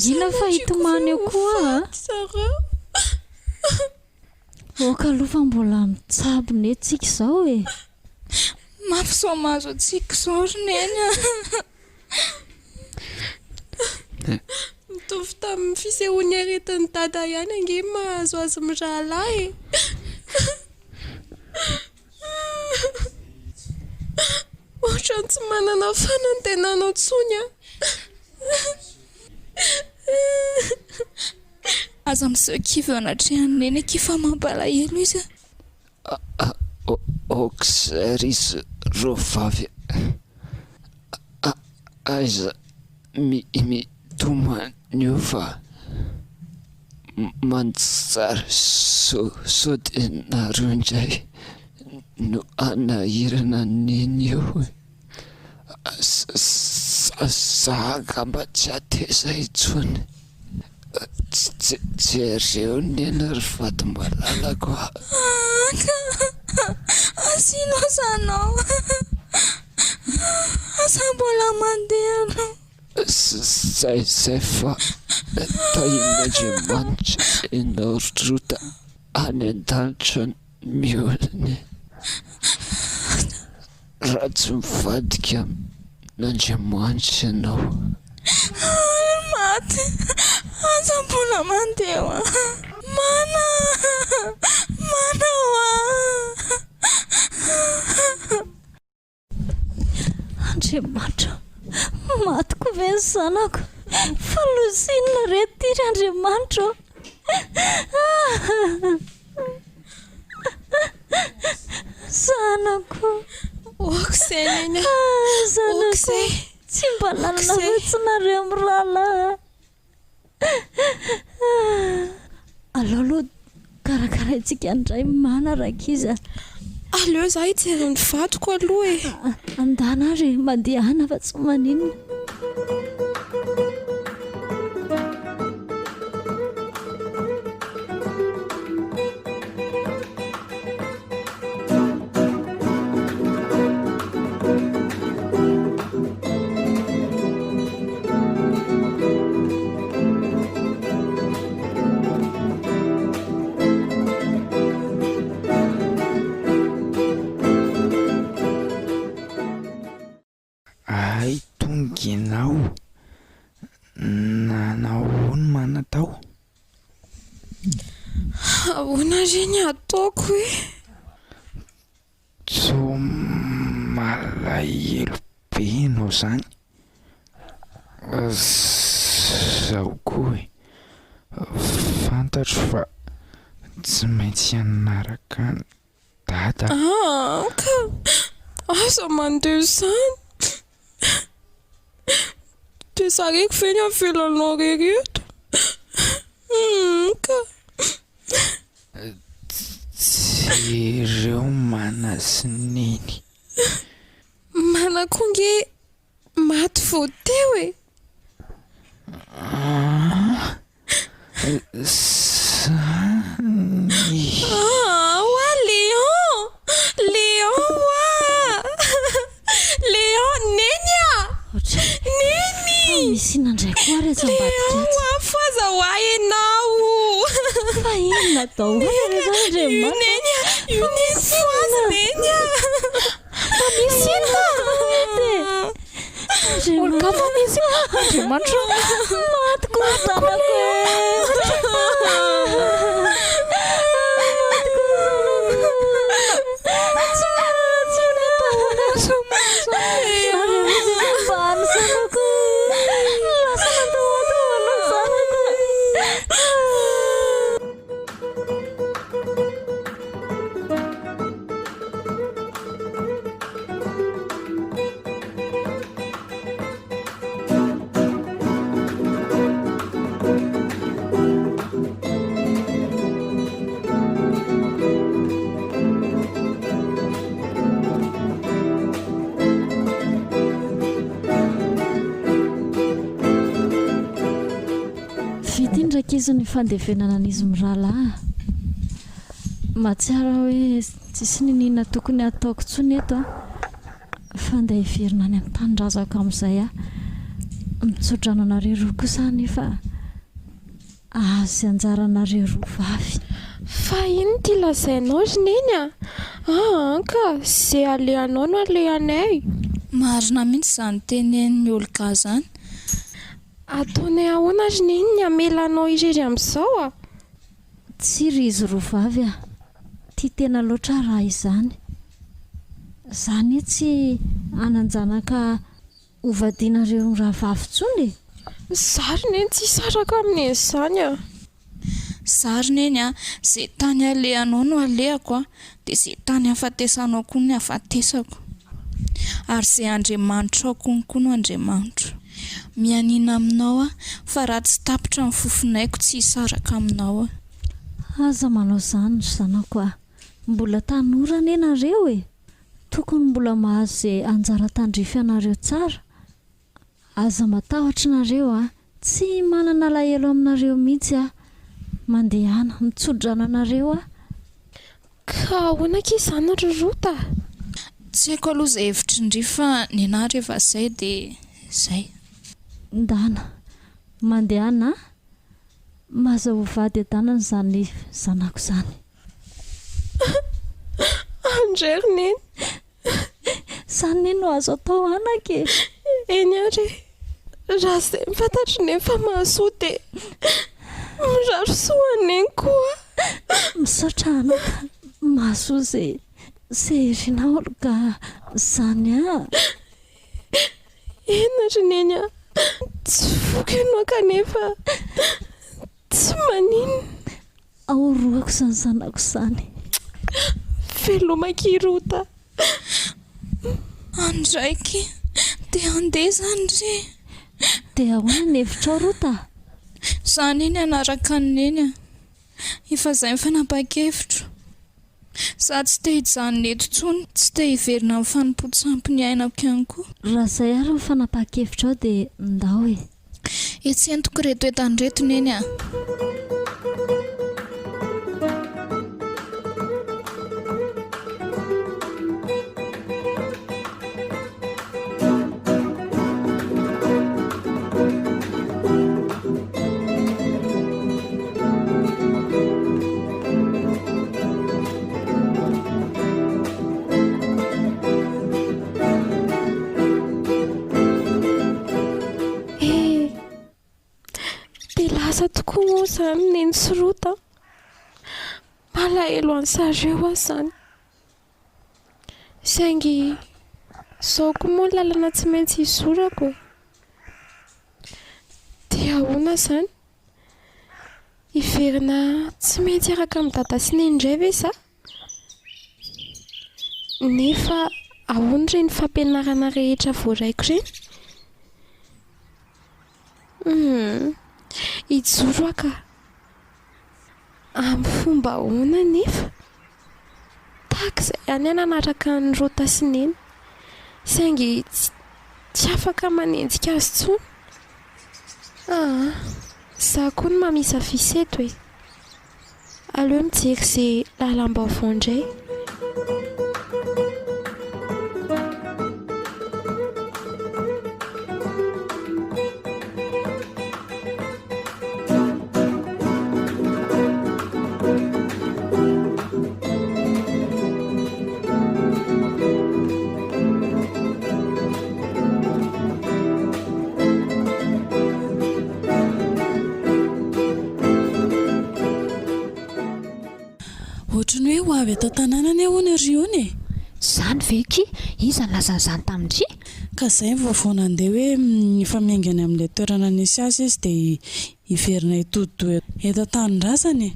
mangina fa hitomany eo koa oka aloha fa mbola mitsabony etsika izao e mampisoamazo atsika izao roneny mitovy tamin'ny fisehoany aretin'ny dada ihany ange mahazo azy mirahalahy ohatrany tsy manana fanantenana ntsony aza miseho kiva anatrehany neny kifa mampalahelo izy okizary izy ro vavy aiza mitomany fa mantsara sody nareo indray no anahirana neny eo sahaka mba tsy ateza itsony jereo nena ry vady malalako asilozanao asa mbola mandeha zay fa tain'Andriamanitra ianao rota any an-danitra miolany raha tsy mivadika n'Andriamanitra ianao maty asa mbola mandeha mana Andriamanitra matiko ve ny zanako fa losinina retiry Andriamanitra zanako okizay neny zanako tsy mba lalina fotsiny mirala alalo karakara itsika andray manaraka izy aleo za hijery ny vadiko aloha e andana ary mandehana fa tsy maninona ay tonginao nanahoany manatao ahoana reny ataoko e so malahelo be nao zany zaho koa e fantatro fa tsy maintsy anaraka ny dada ka asa mandeha zany de sareko ve ny avelanao rereto ka tsy ireo manasineny manakonge maty voateo e zany wa Léon wa Léon nenya neny misy nandray koa ary Léon wa faza wa enao fa inona tao nenya nenya faza nenya fa misy olga fa misy Andriamanitra matiko zanako ny fandevenana an'izy mirahalahy matsiara hoe tsisy ninina tokony ataoko tsony eto fa nda hiverina any amin'ny tanindrazako amin'izay mitsodrana anareo roa kosa nefa azy anjaranareo roa vavy. Fa ino ty lazainao zineny ka zay alehanao no alehanay. Marina mihitsy izany tenenin'ny olon-ka zany. Ataonay ahoana zineny ny amelanao irery amin'izao Tsy ry izy roa vavy tia tena loatra raha izany. Zany tsy ananjanaka hovadianareo raha vavy tsony. Zary neny tsy saraka amin'ny izany Zarina eny zay tany alehanao no alehako dia zay tany hafatesanao koa ny hafatesako. Ary zay Andriamanitra ao konkoa no Andriamanitra. Mianina aminao fa raha tsy tapitra ny fofonaiko tsy hisaraka aminao Aza manao izany zanako mbola tanorana ianareo tokony mbola mahazo zay anjara tandrify anareo tsara. Aza matahotra nareo tsy manana alahelo aminareo mihitsy mandehana mitsodrana anareo ka ahoanaka izany rorota. Tsy haiko aloha izay hevitry ndry fa ny anahy rehefa izay dia izay. Ndana mandehana maza ho vady adanana zany zanako izany. Andrery neny Izany no azo atao anake. Eny ary raha izay mifantatry neny fa mahasoa dia miraro soaneny koa. Misaotra anaka mahasoa zay herinao ka izany Ena ry neny tsy voky ianao kanefa tsy maninona. Ahoroako izany zanako izany. Velomaki rota. Andraiky dia andeha zany ry. Dia ahoana ny hevitrao rota? Zany iny anaraka neny efa izay mifanapa-kevitro. Za tsy te hijanona eto intsony, tsy te hiverina amin'ny fanompontsampy ainako ihany koa. Raha izay ary mifanapa-kevitra ao dia ndao etsy entoko reto etanreto neny Lasa tokoa moa izany neny sy rota. Malahelo an'zareo izany. Saingy izao koa moa lalana tsy maintsy hizorako dia ahoana izany? Hiverina tsy maintsy araka amin'ny dada sy neny indray ve sa? Nefa ahoana ireny fampianarana rehetra voaraiko ireny? Ijoro ka amin'ny fomba ahoana nefa? Tahaka izay ihany nanaraka ny rota sy neny. Saingy tsy afaka manenjika azy intsony. Za koa no mamisa fiseto aleo mijery izay lalam-baovao indray. Ohatrany hoe ho avy atao tanànany ahoana ry ony Zany veky iza lazan'izany tamin'ity? ka izay vaovao nandeha hoe mifamiaingany amin'ilay toerana nisy azy izy dia hiverina hitodo eto an-tanindrazany.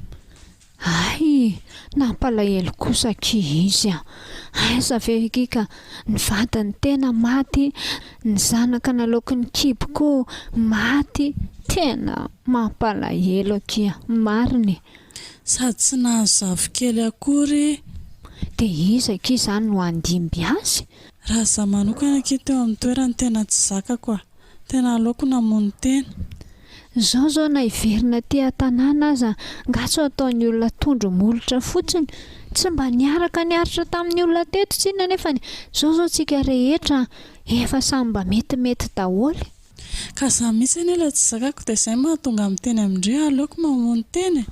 Ay, nampalahelo kosa izy aiza veky ka ny vadiny tena maty, ny zanaka nalaoko ny kiboko maty, tena mampalahelo mariny. Sady tsy nahazo zafikely akory. Dia iza izany no andimby azy? Raha za manokana teo amin'ny toerany tena tsy zakako tena aleoko namono tena. Zao na hiverina ty an-tanàna aza ngaso ataon'ny olona tondro molotra fotsiny, tsy mba niaraka niaritra tamin'ny olona teto tsina nefa zao tsika rehetra efa samy mba metimety daholo. ka za misy any la tsy zakako dia izay mahatonga amin'ny teny amindre aleoko mamony teny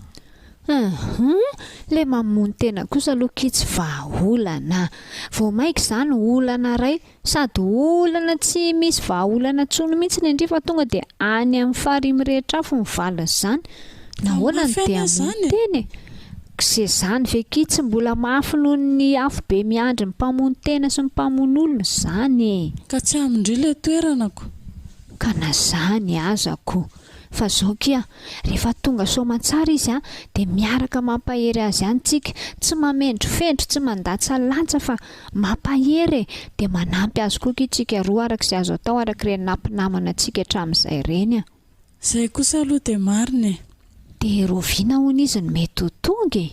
le mamony tena kosa aloha kitsy vahaolana vao maika izany olana ray sady olana tsy misy vahaolana tsony mihitsy ny indri fa tonga dia any amin'ny farimy rehetra afo mivalina izany na hoana ny dia amony teny izay izany ve kitsy mbola mafy noho ny afo be miandry ny mpamony tena sy ny mpamony olona izany ka tsy amindry le toeranako ka na zany azako fa zao kia rehefa tonga soamantsara izy dia miaraka mampahery azy ihany tsika tsy mamendro fendro tsy mandatsa lantsa fa mampahery dia manampy azy koa kitsika roa araka izay azo atao araka ireny nampinamana antsika hatramin'izay reny izay kosa aloha dia marina dia roviana hono izy ny mety ho tonga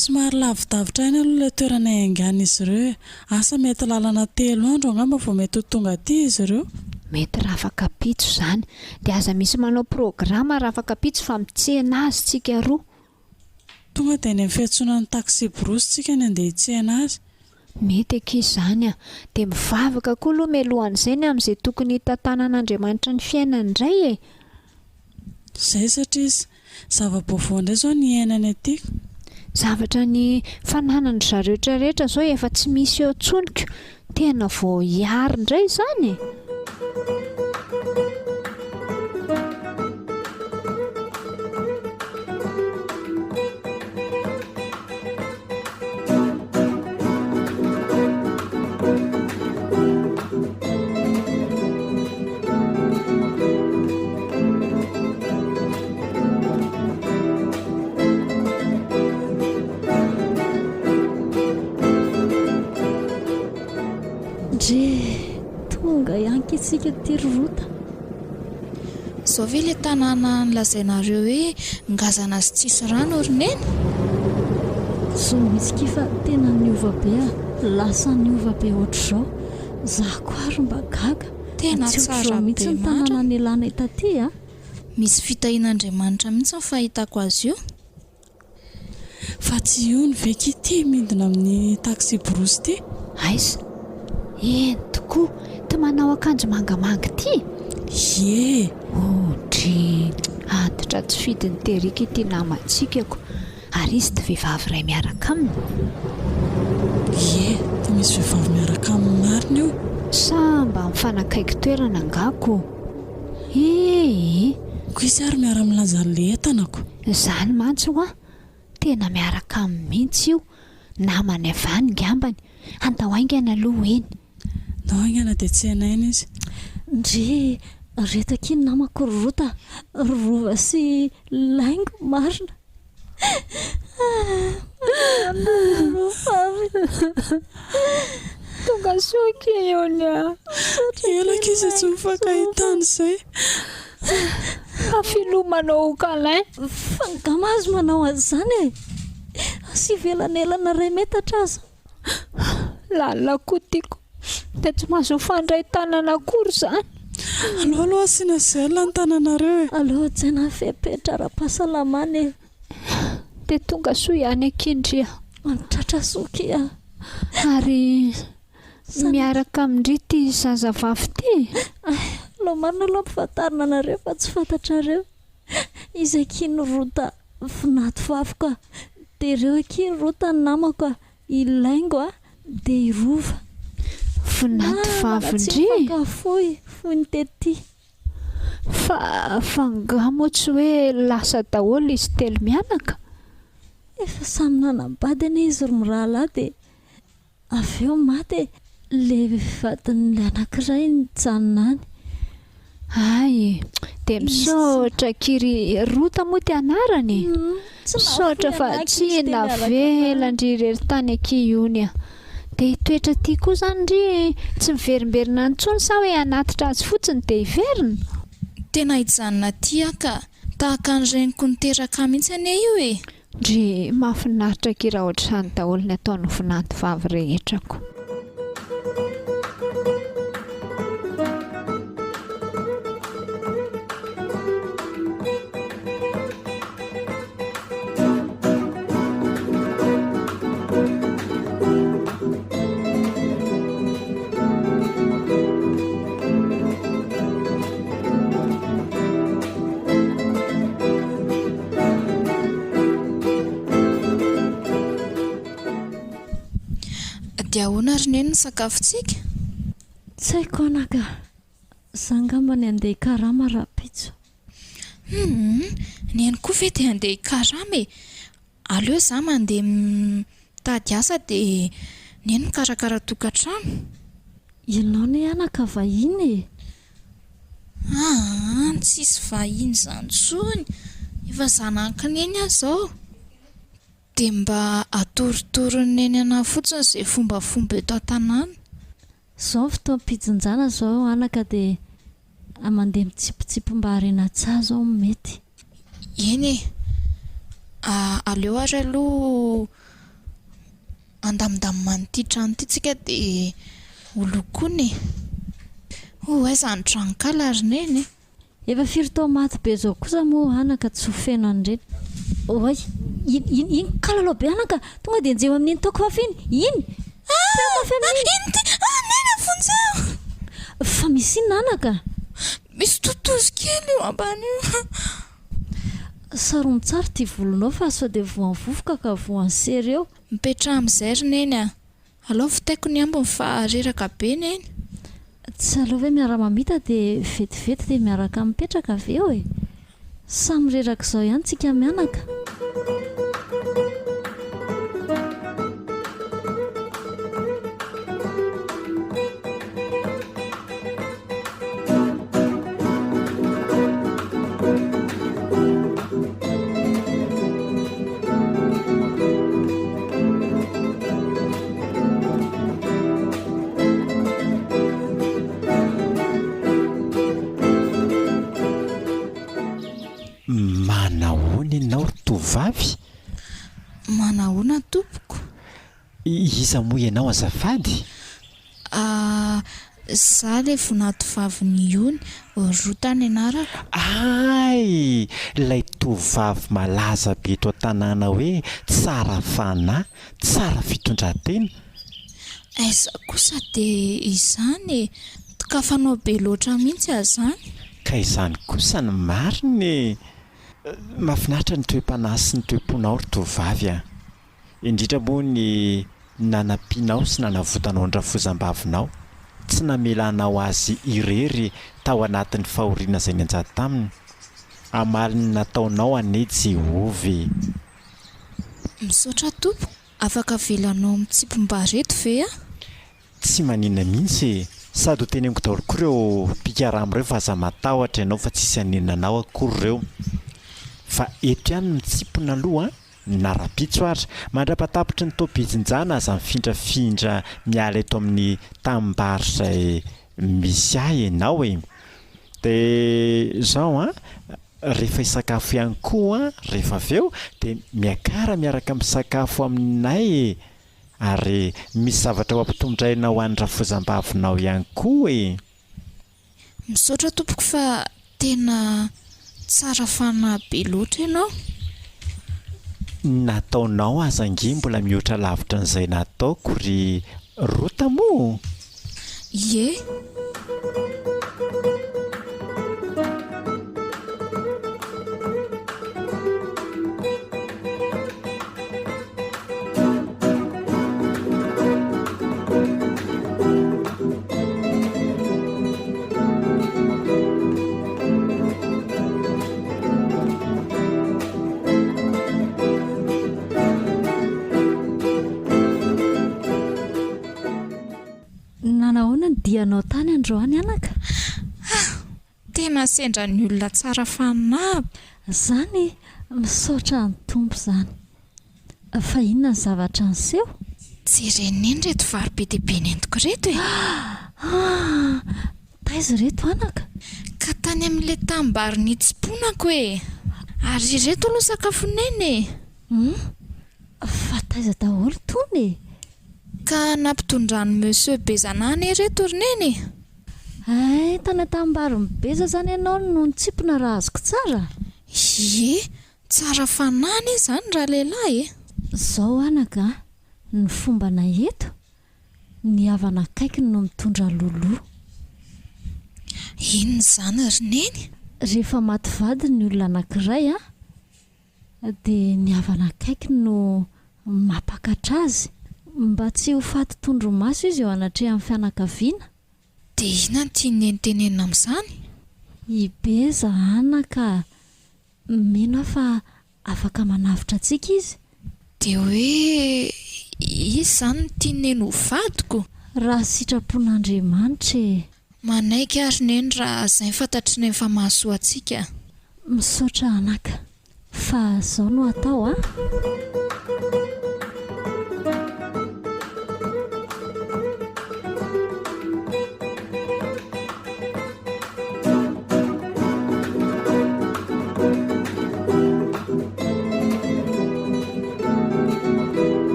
somary lavidavitra any aloha ilay toerana haingana izy ireo asa mety lalana 3 andro angamba vao mety ho tonga aty izy ireo mety rafaka pitso izany dia aza misy manao programa rafaka pitso fa mitsehana azy tsika roa tonga dia ny amin'ny fiantsonan'ny taxi brosy tsika ny andeha hitsehana azy mety ankizy izany dia mivavaka koa aloha mialohan'izay ny amin'izay tokony hitantanan'Andriamanitra ny fiainany indray izay satria zava-baovao indray izao ny ainany atyko zavatra ny fananany zareo rehetra zao efa tsy misy eo tsoniko tena vao hiary indray izany tonga iankitsika tirorota zao ve le tanàna nylazainareo hoe ngazana azy tsisy rano orineny so misy kifa tena niova be lasa niova be ohatr'izao za koary mba gaga tena tsara mihitsy ny tanàna ny elana itaty misy fitahin'Andriamanitra mihitsy ny fahitako azy io fa tsy io ny veky ty midina amin'ny taxi brosy ty aiza tokoa ty manao akanjo mangamanga ty dry antitra tsy fidiny terika ity namatsikako ary izy ty vehivavy iray miaraka aminy ty misy vehivavy miaraka amin'ny marina io samba mifanakaiky toerana angako ko izy ary miara milanja le entanako izany mantsy hoa tena miaraka amin'ny mihitsy io namany avany ngambany andao aingana aloha eny ndao aingana dia tsy hainaina izy ndry retaka iny namako rorota rova sy laingo marina tonga soky eony elaka izy tsy mifankahitany izay afilomanao kalin fangamazy manao azy izany sy velanelana ray metatra aza lalina koa tiako dia tsy mahazo fandray tanana akory izany aloha asiana zela ny tananareo aloha tsaina fepetra ara-pahasalamany dia tonga soa ihany akindria tratra soky ary miaraka amindry ty zazavavy ty aloha marina aloha mpifantarina anareo fa tsy fantatrareo izy akiny rota finaty vafoka dia ireo akiny rota ny namako ilaingo dia irova finaty vavindry kafoy foy ny tety fa fangamo tsy hoe lasa daholo izy telo mianaka efa samy nanambadiny izy ry mirahalahy dia avy eo maty le vadin'le anankiray nijanona any dia misaotra kiry rota moa ty anarany misaotra fa tsy navelandry rery tany akiony dia hitoetra ty koa izany ndry tsy miverimberina ntsony sa hoe anatitra azy fotsiny dia hiverina tena hijanona ty ka tahaka nyreniko niteraka mihitsy ane io ndry mahafinaritra kira ohatrany daholo ny ataony finaty vavy rehetrako dia ahoana rineny ny sakafontsika? Tsy haiko anaka, zangamba ny andeha hikarama rapitso. Ny any koa ve dia andeha hikarama e? Aleo za mandeha mitady asa dia ny mikarakara tokantrano. Ianao ne anaka vahiny e? Tsisy vahiny izany tsony, efa zanakiny aho zao. Dia mba atoritorony eny ana fotsiny izay fombafomba eto an-tanàna. Zao fotoam-pijinjana zao anaka dia mandeha mitsipotsipo mba harena tsaha zao mety. Eny e, aleo ary aloha andamindamina ity trano ity tsika dia holokony. Aiza ny tranokala rineny e? Efa firy tao maty be zao kosa moa anaka tsy ho feno an'ireny. Oay, iny kalalo be anaka, tonga dia njeo amin'iny toko fafiny. Iny? Nena fonjeo! Fa misy inona anaka? Misy totozy kely io ambany io. Sarony tsara ty volonao fa sao dia voan'ny vovoka ka voan'ny sery eo. Mipetraha amin'izay rineny a. Alao fitaiko ny ambiny fa reraka be neny. Tsy alao hoe miara-mamita dia vetivety dia miaraka mipetraka avy eo e. Samy reraka izao ihany tsika mianaka. Manahoana ianao tovavy? Manahoana tompoko? Iza moa ianao azafady? Za le vonatovaviny iony, Rotany anarako. Ay, ilay tovavy malaza be eto an-tanàna hoe tsara fanahy, tsara fitondran-tena. Aiza kosa dia izany e, tokafanao be loatra mihitsy azany. Ka izany kosa ny mariny. Mahafinaritra ny toe-panahy sy ny toe-ponao ry tovavy a. Indrindra moa ny nanampianao sy nanavotanao ny rafozam-bavinao. Tsy namelanao azy irery tao anatin'ny fahoriana izay nianjady taminy. Amaliny nataonao ane Jehovy. Misaotra tompo, afaka velanao mitsipom-ba reto ve a? Tsy manina mihitsy, sady ho teneniko daholo koa ireo mpikarama ireo fa aza matahotra ianao fa tsisy aninanao akory ireo. Fa eto ihany mitsipona aloha narapitso ary mandrapatapitry ny tao-pijinjana aza mifindrafindra miala eto amin'ny tanimbary izay misy ahy ianao e. Dia izao rehefa hisakafo ihany koa rehefa avy eo dia miaraka misakafo aminay e. Ary misy zavatra ho ampitondraina ho an'ny rafozam-bavinao ihany koa e. Misaotra tompoko fa tena tsara fanahy be loatra ianao. Nataonao azangy mbola mihoatra lavitra n'izay nataoko ry Rota moa. Ie. Nanahoana ny dianao tany androany anaka? Tena sendra ny olona tsara fanahy. Zany misaotra ny tompo zany. Fa inona ny zavatra niseho? Jereneny reto vary be dia be nentiko reto e. Taiza reto anaka? Ka tany amin'ilay tanimbary nitsimponako e. Ary reto aloha sakafoneny e. Fa taiza daholo tony e. Ka nampitondrany monsieur Bezanany reto rineny. Ay, tany tanimbary mibeza zany ianao no nitsipona raha azoko tsara. Ie, tsara fanahy izany raha lehilahy e. Zao anaka, ny fomba na eto, ny havana akaiky no mitondra loloha. Inona izany rineny? Rehefa maty vady ny olona anankiray dia ny havana akaiky no mampakatra azy. mba tsy ho faty tondromaso izy eo anatrea amin'ny fianakaviana. dia ina ny tia nenitenenina amin'izany? Ibe zahana ka mino fa afaka manavitra antsika izy. dia hoe izy izany no tia neny ho vadiko? Raha sitrapon'Andriamanitra e. Manaiky ary neny raha izay fantatry ny efa mahasoa antsika. Misaotra anaka fa izao no atao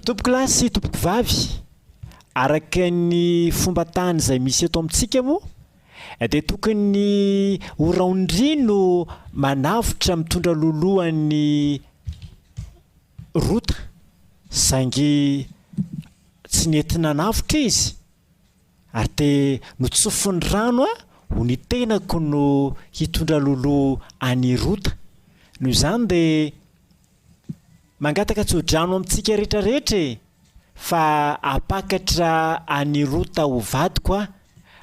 Tompoko lahy sy tompoko vavy, araka ny fomba tany izay misy eto amintsika moa dia tokony ho raondrino manavotra mitondra lolohan'ny rota saingy tsy nentina navotra izy ary dia notsofin'ny rano ho ny tenako no hitondra lolo any rota. Noho izany dia mangataka tsodrano amintsika rehetrarehetra fa apakatra any rota ho vadiko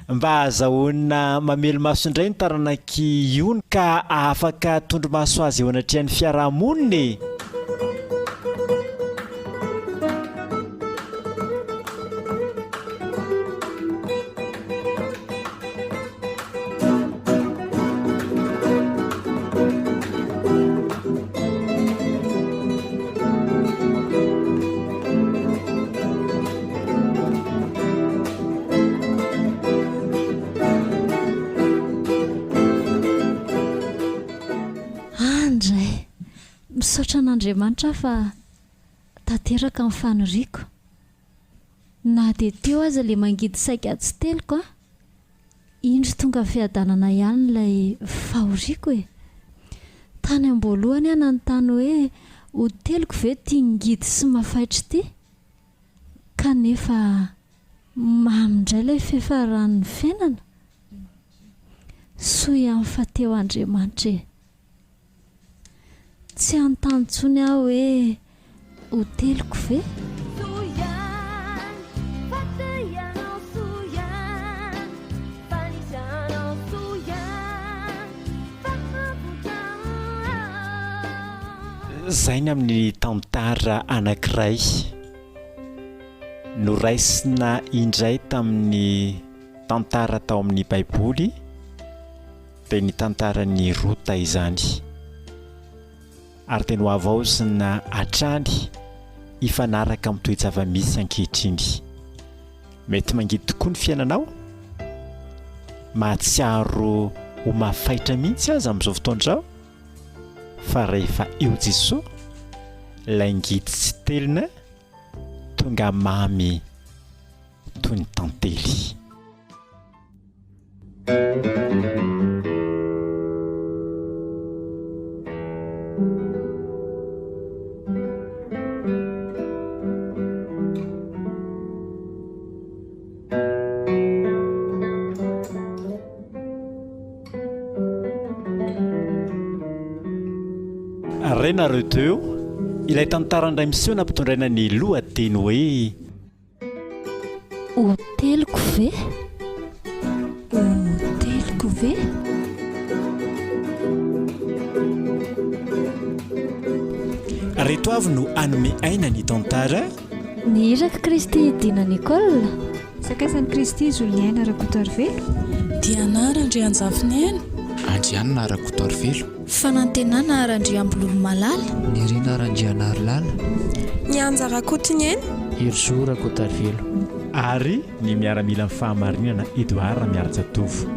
mba azahoana mamelo maso indray ny taranaky iony ka afaka tondromaso azy eo anatrehan'ny fiarahamonina. Misaotra an'Andriamanitra fa tanteraka amin'ny faniriako. Na dia teo aza ilay mangidy saika tsy teliko indro tonga fiadanana ihany ilay fahoriako e. Tany am-boalohany nanontany hoe ho teliko ve tia ngidy sy mafaitra ity, kanefa mamindray ilay fiafaran'ny fiainana. Soa ihany fa teo Andriamanitra e. Tsy anontany intsony aho hoe ho teliko ve? Zay ny amin'ny tantara anankiray noraisina indray tamin'ny tantara tao amin'ny Baiboly dia ny tantaran'ny Rota izany. Ary tena ho avaozina hatrany hifanaraka amin'ny toe-java-misy ankehitriny. Mety mangidy tokoa ny fiainanao, mahatsiaro ho mafaitra mihitsy aza amin'izao fotoana izao, fa rehefa eo Jesoa ilay ngidy tsy telina tonga mamy toy ny tantely. Renareo teo ilay tantarandray miseho nampitondraina ny lohateny hoe ho teliko ve? Ho teliko ve? Reto avy no anome aina ny tantara. Ny iraka Kristy Dina Nicole. Sakaisan'i Kristy Juliana Rakotorvelo. Diana Andrianjafinaina. Andrianina Rakotorvelo. Fanantenana Arandriambololo Malala. Nirina Arandrianarolala. Ny Anjara Kotineny. Hirzo Rakotorvelo. Ary ny miaramila amin'ny fahamarinana Edouard Miarajatovo.